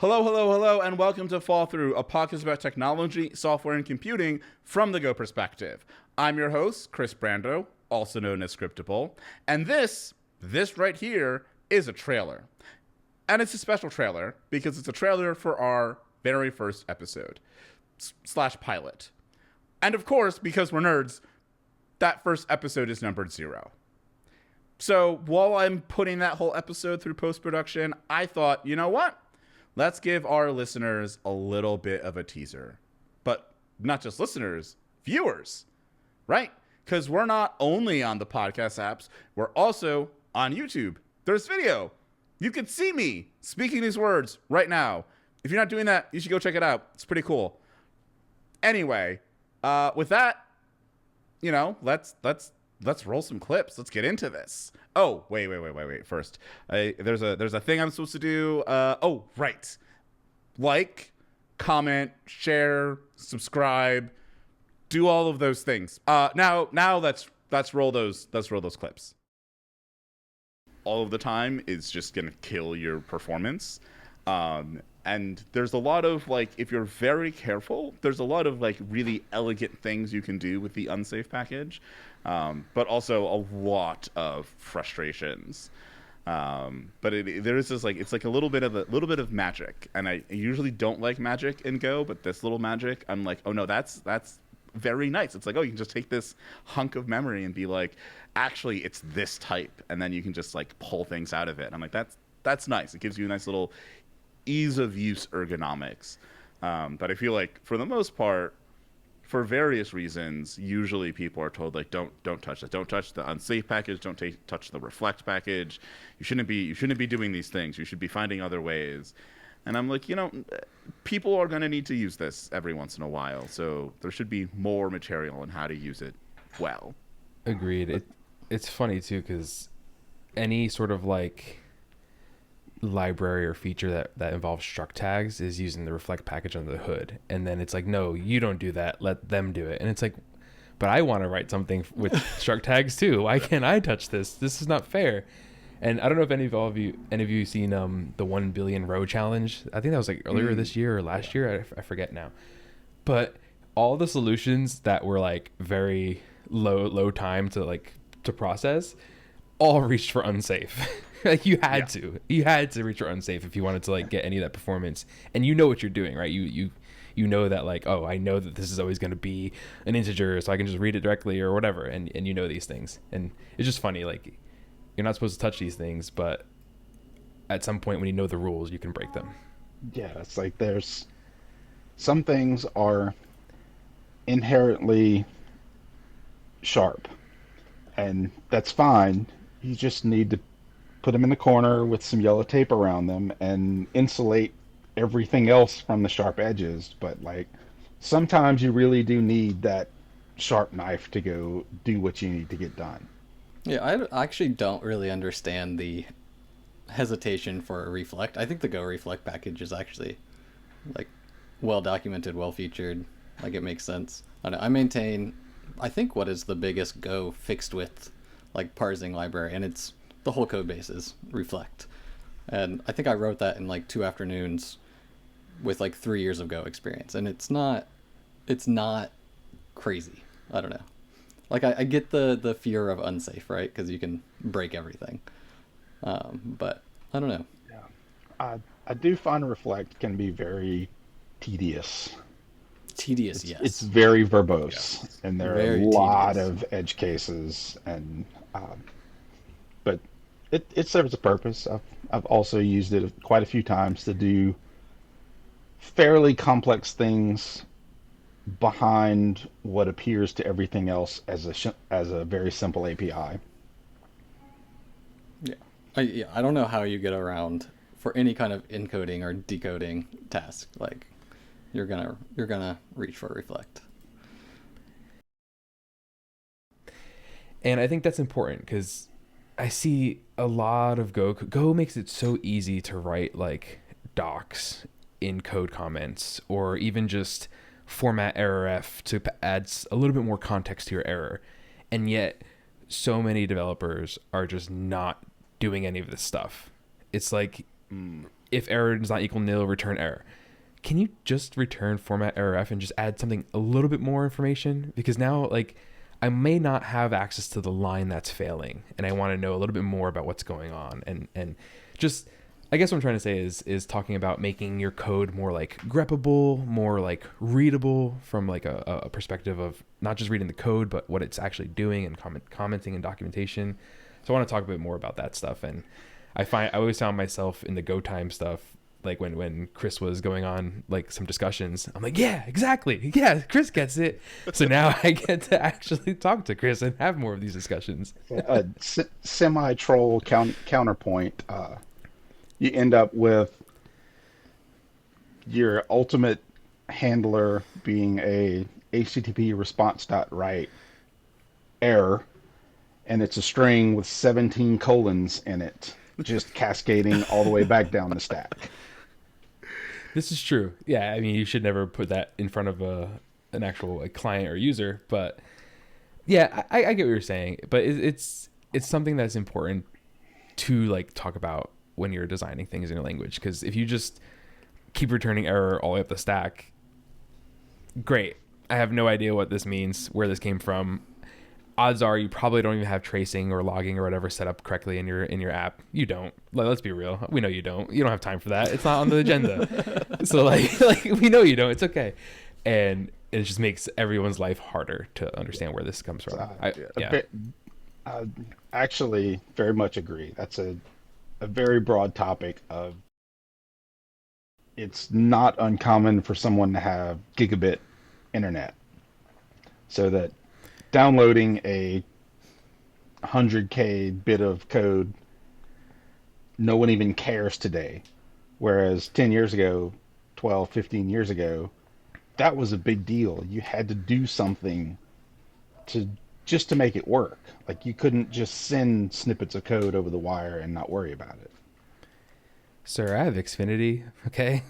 Hello, hello, hello, and welcome to Fallthrough, a podcast about technology, software, and computing from the Go perspective. I'm your host, Kris Brandow, also known as Scriptable, and this right here is a trailer. And it's a special trailer because it's a trailer for our very first episode / pilot. And of course, because we're nerds, that first episode is numbered 0. So while I'm putting that whole episode through post-production, I thought, you know what? Let's give our listeners a little bit of a teaser. But not just listeners, viewers, right? Because we're not only on the podcast apps, we're also on YouTube. There's video. You can see me speaking these words right now. If you're not doing that, you should go check it out. It's pretty cool. Anyway, with that, let's roll some clips. Let's get into this. Oh, wait. First, there's a thing I'm supposed to do. Right. Like, comment, share, subscribe, do all of those things. Now let's roll those clips. All of the time is just gonna kill your performance. And there's a lot of, if you're very careful, there's a lot of, really elegant things you can do with the Unsafe package, but also a lot of frustrations. But there is this, it's like a little bit of magic. And I usually don't like magic in Go, but this little magic, I'm like, oh no, that's very nice. It's like, oh, you can just take this hunk of memory and be like, actually, it's this type. And then you can just, pull things out of it. I'm like, that's nice. It gives you a nice little ease of use ergonomics. But I feel like for the most part, for various reasons, usually people are told don't touch that, don't touch the Unsafe package, don't touch the Reflect package. You shouldn't be doing these things. You should be finding other ways. And I'm like, people are going to need to use this every once in a while, so there should be more material on how to use it well. Agreed. It's funny too because any sort of library or feature that involves struct tags is using the Reflect package under the hood, and then it's like, no, you don't do that, let them do it. And it's like, but I want to write something with struct tags too. Why can't I touch this is not fair. And I don't know if any of you seen the 1 billion row challenge. I think that was earlier this year or last year, I forget now. But all the solutions that were very low time to process all reached for Unsafe. You had to reach for Unsafe if you wanted to get any of that performance. And you know what you're doing, right? You know that I know that this is always going to be an integer, so I can just read it directly or whatever. And you know these things. And it's just funny, you're not supposed to touch these things, but at some point when you know the rules, you can break them. Yeah, it's there's some things are inherently sharp, and that's fine. You just need to put them in the corner with some yellow tape around them and insulate everything else from the sharp edges. But sometimes you really do need that sharp knife to go do what you need to get done. Yeah, I actually don't really understand the hesitation for a Reflect. I think the Go Reflect package is actually well documented, well featured. It makes sense. I maintain, I think, what is the biggest Go fixed width parsing library, and it's the whole code base is Reflect. And I think I wrote that in 2 afternoons with 3 years of Go experience, and it's not crazy. I don't know. I get the fear of Unsafe, right? Because you can break everything. But I don't know. Yeah, I do find Reflect can be very tedious. Yes. It's very verbose, and there are a lot tedious. of edge cases, and but it serves a purpose. I've also used it quite a few times to do fairly complex things behind what appears to everything else as a very simple API. Yeah, I don't know how you get around for any kind of encoding or decoding task. You're gonna reach for Reflect. And I think that's important because I see a lot of Go makes it so easy to write docs in code comments, or even just format errorf to add a little bit more context to your error. And yet so many developers are just not doing any of this stuff. It's if error does not equal nil, return error. Can you just return format error F and just add something a little bit more information? Because now, like, I may not have access to the line that's failing, and I want to know a little bit more about what's going on. And just, I guess what I'm trying to say is talking about making your code more like greppable, more like readable from like a perspective of not just reading the code, but what it's actually doing and commenting and documentation. So I want to talk a bit more about that stuff. And I always found myself in the go time stuff, like when Kris was going on like some discussions, I'm like, yeah, exactly. Yeah, Kris gets it. So now I get to actually talk to Kris and have more of these discussions. Semi-troll counterpoint. You end up with your ultimate handler being a HTTP response.write error, and it's a string with 17 colons in it, just cascading all the way back down the stack. This is true. Yeah, I mean, you should never put that in front of an actual like client or user. But yeah, I get what you're saying. But it's something that's important to like talk about when you're designing things in your language. Because if you just keep returning error all the way up the stack, great. I have no idea what this means, where this came from. Odds are you probably don't even have tracing or logging or whatever set up correctly in your app. You don't. Let's be real. We know you don't. You don't have time for that. It's not on the agenda. So like we know you don't. It's okay. And it just makes everyone's life harder to understand where this comes from. I actually very much agree. That's a very broad topic of it's not uncommon for someone to have gigabit internet. So that downloading a 100K bit of code, no one even cares today. Whereas 10 years ago, 12, 15 years ago, that was a big deal. You had to do something just to make it work. Like you couldn't just send snippets of code over the wire and not worry about it. Sir, I have Xfinity, okay?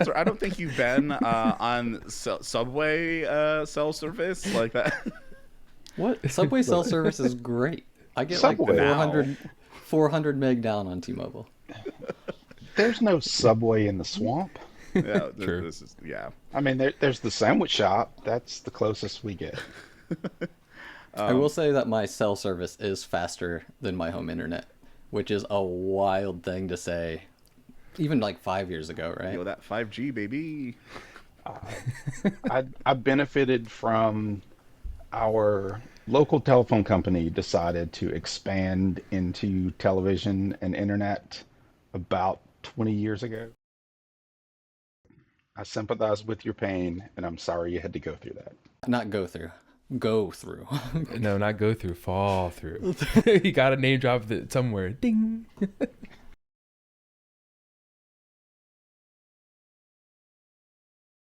So I don't think you've been on Subway cell service like that. What? Subway cell service is great. I get Subway. like 400 meg down on T-Mobile. There's no Subway in the swamp. Yeah, True. this is I mean, there's the sandwich shop. That's the closest we get. I will say that my cell service is faster than my home internet, which is a wild thing to say, even like 5 years ago, right? Yo, that 5G baby. I benefited from our local telephone company decided to expand into television and internet about 20 years ago. I sympathize with your pain, and I'm sorry you had to go through that. Not go through. Go through. No, not go through, fall through. You got a name drop that somewhere. Ding.